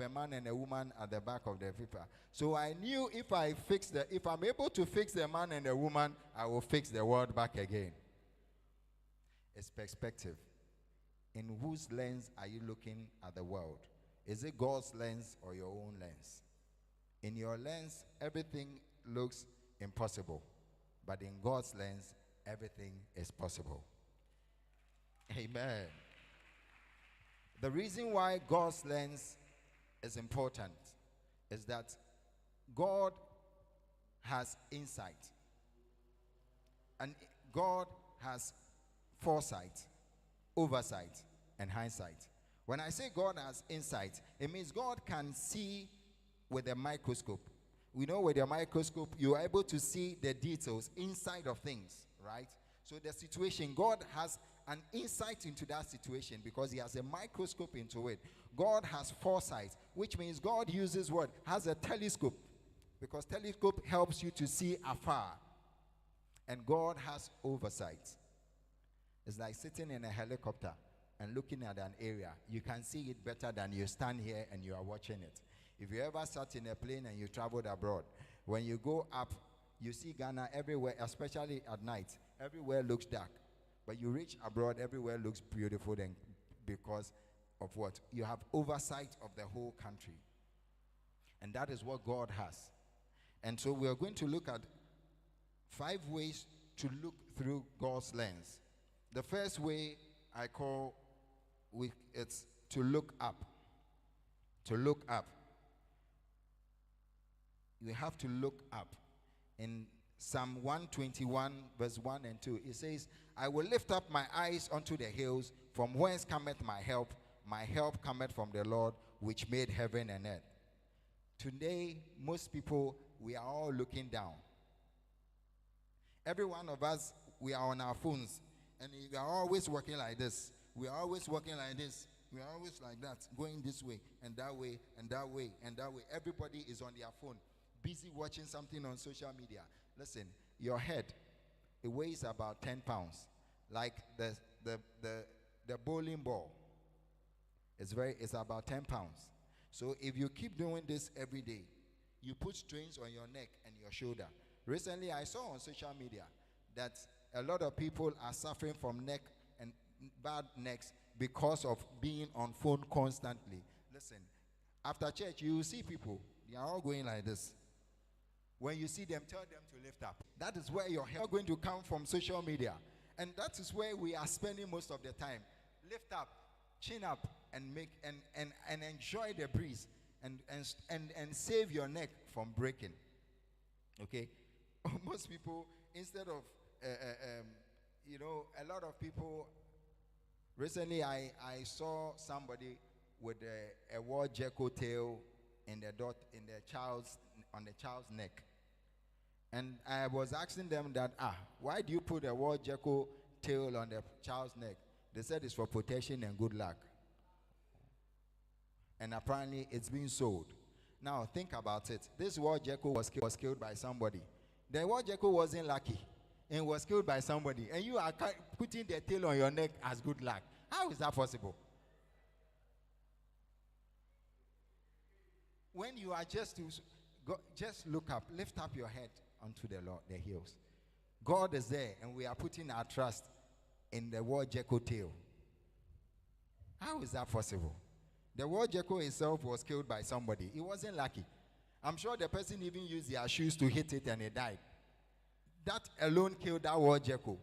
a man and a woman at the back of the paper. So I knew if I'm able to fix the man and the woman, I will fix the world back again. It's perspective. In whose lens are you looking at the world? Is it God's lens or your own lens? In your lens, everything looks impossible. But in God's lens, everything is possible. Amen. The reason why God's lens is important is that God has insight. And God has foresight, oversight, and hindsight. When I say God has insight, it means God can see with a microscope. We know with a microscope, you are able to see the details inside of things, right? So the situation, God has an insight into that situation because he has a microscope into it. God has foresight, which means God uses what? Has a telescope, because telescope helps you to see afar. And God has oversight. It's like sitting in a helicopter and looking at an area. You can see it better than you stand here and you are watching it. If you ever sat in a plane and you traveled abroad, when you go up, you see Ghana everywhere, especially at night. Everywhere looks dark. But you reach abroad, everywhere looks beautiful then, because of what? You have oversight of the whole country. And that is what God has. And so we are going to look at 5 ways to look through God's lens. The first way I call it's to look up. To look up. You have to look up. In Psalm 121 verse 1 and 2, it says, I will lift up my eyes unto the hills, from whence cometh my help. My help cometh from the Lord, which made heaven and earth. Today, most people, we are all looking down. Every one of us, we are on our phones, and we are always working like this. We are always working like this. We are always like that, going this way, and that way, and that way, and that way. Everybody is on their phone, busy watching something on social media. Listen, your head, it weighs about 10 pounds. Like the bowling ball. It's about 10 pounds. So if you keep doing this every day, you put strains on your neck and your shoulder. Recently, I saw on social media that a lot of people are suffering from neck and bad necks because of being on phone constantly. Listen, after church, you will see people, they are all going like this. When you see them, tell them to lift up. That is where your help is going to come from, social media. And that is where we are spending most of the time. Lift up, chin up, and make and enjoy the breeze and save your neck from breaking. Okay? Most people, instead of a lot of people. Recently, I saw somebody with a war gecko tail on the child's neck, and I was asking them that why do you put a war gecko tail on the child's neck? They said it's for protection and good luck, and apparently it's being sold. Now think about it. This war gecko was killed by somebody. The war gecko wasn't lucky and was killed by somebody, and you are putting the tail on your neck as good luck. How is that possible? When you are just look up, lift up your head unto the Lord, the hills. God is there, and we are putting our trust in the war gecko tail. How is that possible? The war gecko itself was killed by somebody. It wasn't lucky. I'm sure the person even used their shoes to hit it and it died. That alone killed that war gecko.